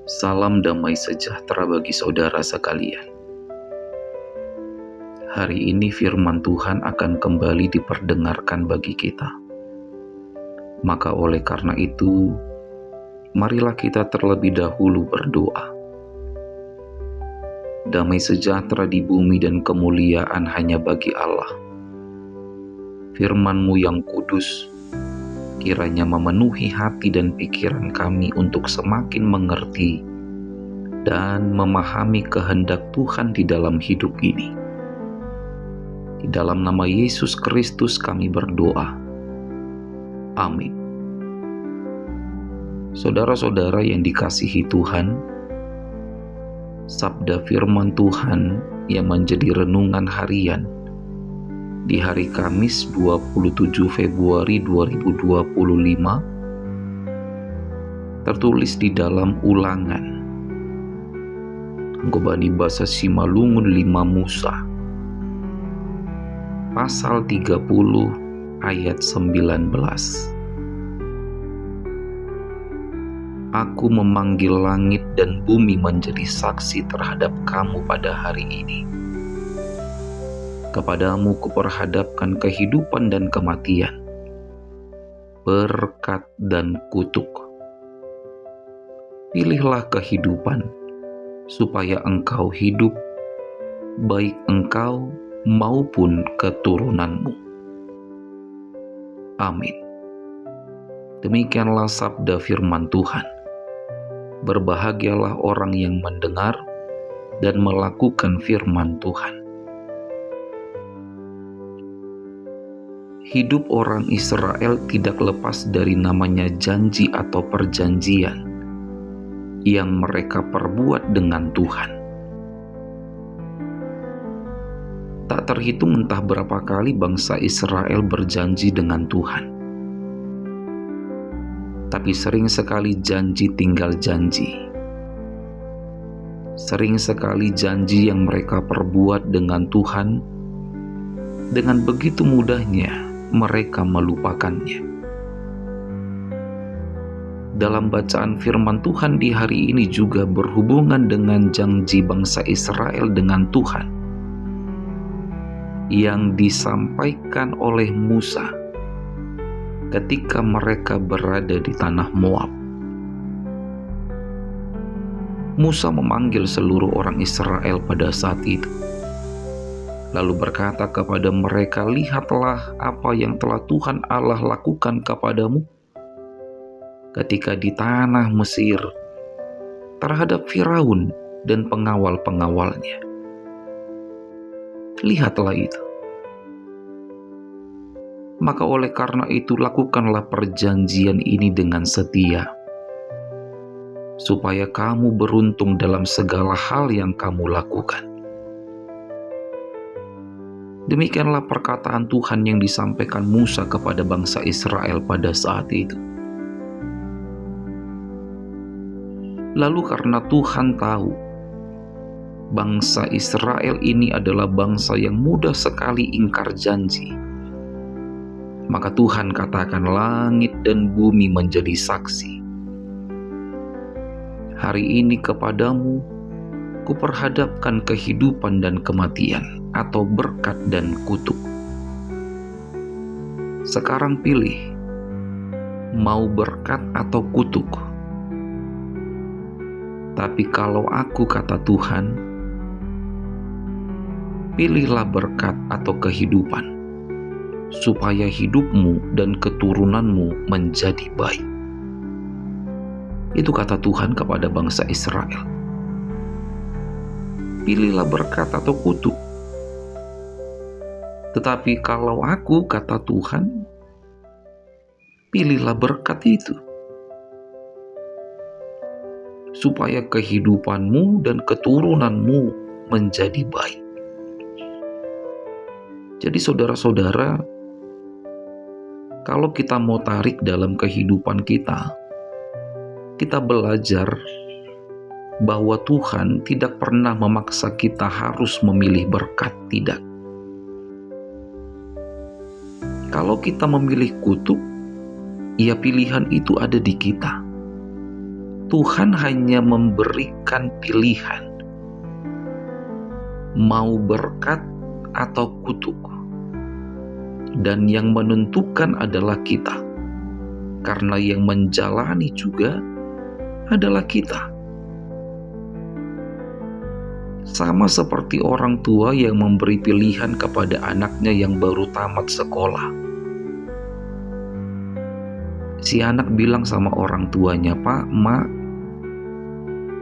Salam damai sejahtera bagi saudara sekalian. Hari ini firman Tuhan akan kembali diperdengarkan bagi kita. Maka oleh karena itu, marilah kita terlebih dahulu berdoa. Damai sejahtera di bumi dan kemuliaan hanya bagi Allah. Firman-Mu yang kudus, kiranya memenuhi hati dan pikiran kami untuk semakin mengerti dan memahami kehendak Tuhan di dalam hidup ini. Di dalam nama Yesus Kristus kami berdoa. Amin. Saudara-saudara yang dikasihi Tuhan, sabda firman Tuhan yang menjadi renungan harian di hari Kamis 27 Februari 2025 tertulis di dalam Ulangan Ngobani Basa Simalungun 5 Musa pasal 30 ayat 19. Aku memanggil langit dan bumi menjadi saksi terhadap kamu pada hari ini. Kepadamu kuperhadapkan kehidupan dan kematian, berkat dan kutuk. Pilihlah kehidupan, supaya engkau hidup, baik engkau maupun keturunanmu. Amin. Demikianlah sabda firman Tuhan. Berbahagialah orang yang mendengar dan melakukan firman Tuhan. Hidup orang Israel tidak lepas dari namanya janji atau perjanjian yang mereka perbuat dengan Tuhan. Tak terhitung entah berapa kali bangsa Israel berjanji dengan Tuhan. Tapi sering sekali janji tinggal janji. Sering sekali janji yang mereka perbuat dengan Tuhan, dengan begitu mudahnya mereka melupakannya. Dalam bacaan firman Tuhan di hari ini juga berhubungan dengan janji bangsa Israel dengan Tuhan yang disampaikan oleh Musa ketika mereka berada di tanah Moab. Musa memanggil seluruh orang Israel pada saat itu, lalu berkata kepada mereka, "Lihatlah apa yang telah Tuhan Allah lakukan kepadamu ketika di tanah Mesir terhadap Firaun dan pengawal-pengawalnya. Lihatlah itu. Maka oleh karena itu lakukanlah perjanjian ini dengan setia, supaya kamu beruntung dalam segala hal yang kamu lakukan." Demikianlah perkataan Tuhan yang disampaikan Musa kepada bangsa Israel pada saat itu. Lalu karena Tuhan tahu bangsa Israel ini adalah bangsa yang mudah sekali ingkar janji, maka Tuhan katakan langit dan bumi menjadi saksi. Hari ini kepadamu kuperhadapkan kehidupan dan kematian, atau berkat dan kutuk. Sekarang pilih, mau berkat atau kutuk. Tapi kalau aku, kata Tuhan, pilihlah berkat atau kehidupan, supaya hidupmu dan keturunanmu menjadi baik. Itu kata Tuhan kepada bangsa Israel. Pilihlah berkat atau kutuk. Tetapi kalau aku, kata Tuhan, pilihlah berkat itu, supaya kehidupanmu dan keturunanmu menjadi baik. Jadi saudara-saudara, kalau kita mau tarik dalam kehidupan kita belajar bahwa Tuhan tidak pernah memaksa kita harus memilih berkat, tidak. Kalau kita memilih kutuk, ya pilihan itu ada di kita. Tuhan hanya memberikan pilihan, mau berkat atau kutuk. Dan yang menentukan adalah kita, karena yang menjalani juga adalah kita. Sama seperti orang tua yang memberi pilihan kepada anaknya yang baru tamat sekolah. Si anak bilang sama orang tuanya, "Pak, Ma,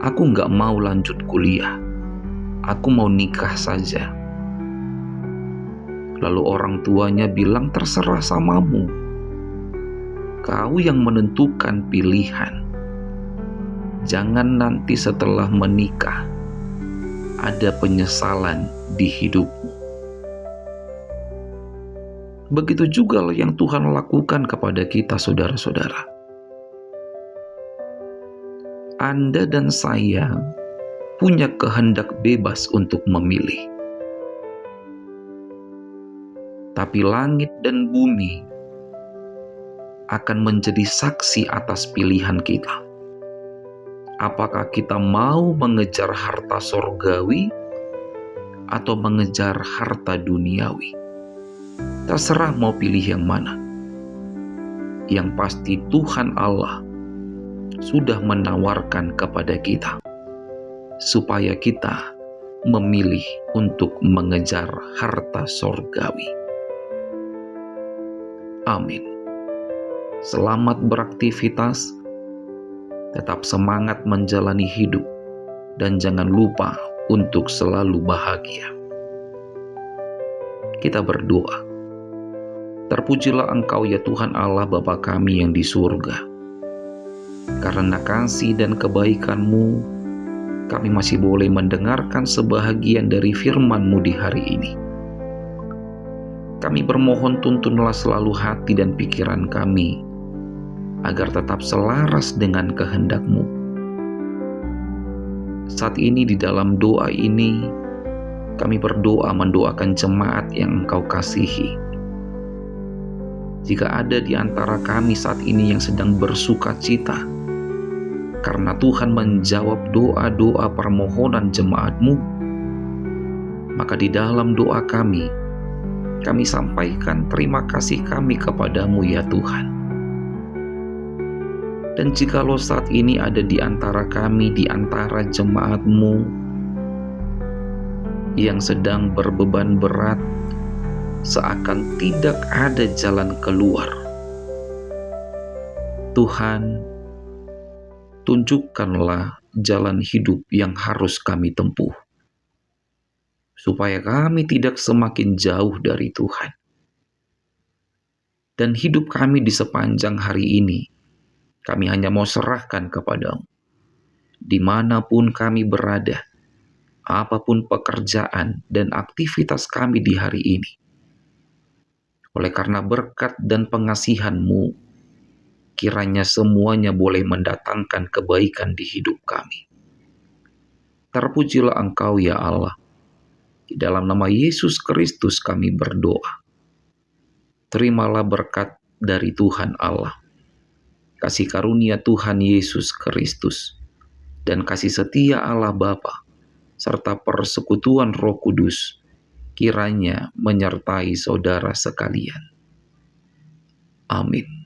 aku nggak mau lanjut kuliah. Aku mau nikah saja." Lalu orang tuanya bilang, "Terserah samamu. Kau yang menentukan pilihan. Jangan nanti setelah menikah ada penyesalan di hidupmu." Begitu juga yang Tuhan lakukan kepada kita, saudara-saudara. Anda dan saya punya kehendak bebas untuk memilih. Tapi langit dan bumi akan menjadi saksi atas pilihan kita. Apakah kita mau mengejar harta sorgawi atau mengejar harta duniawi? Terserah mau pilih yang mana. Yang pasti Tuhan Allah sudah menawarkan kepada kita supaya kita memilih untuk mengejar harta sorgawi. Amin. Selamat beraktivitas, tetap semangat menjalani hidup, dan jangan lupa untuk selalu bahagia. Kita berdoa. Terpujilah Engkau ya Tuhan Allah Bapa kami yang di surga. Karena kasih dan kebaikan-Mu, kami masih boleh mendengarkan sebahagian dari firman-Mu di hari ini. Kami bermohon tuntunlah selalu hati dan pikiran kami, agar tetap selaras dengan kehendak-Mu. Saat ini di dalam doa ini, kami berdoa mendoakan jemaat yang Engkau kasihi. Jika ada di antara kami saat ini yang sedang bersuka cita, karena Tuhan menjawab doa-doa permohonan jemaat-Mu, maka di dalam doa kami sampaikan terima kasih kami kepadamu ya Tuhan. Dan jikalau saat ini ada di antara kami, di antara jemaat-Mu yang sedang berbeban berat, seakan tidak ada jalan keluar, Tuhan, tunjukkanlah jalan hidup yang harus kami tempuh, supaya kami tidak semakin jauh dari Tuhan. Dan hidup kami di sepanjang hari ini, kami hanya mau serahkan kepadamu. Dimanapun kami berada, apapun pekerjaan dan aktivitas kami di hari ini, oleh karena berkat dan pengasihan-Mu, kiranya semuanya boleh mendatangkan kebaikan di hidup kami. Terpujilah Engkau ya Allah. Di dalam nama Yesus Kristus kami berdoa. Terimalah berkat dari Tuhan Allah, kasih karunia Tuhan Yesus Kristus, dan kasih setia Allah Bapa, serta persekutuan Roh Kudus, kiranya menyertai saudara sekalian. Amin.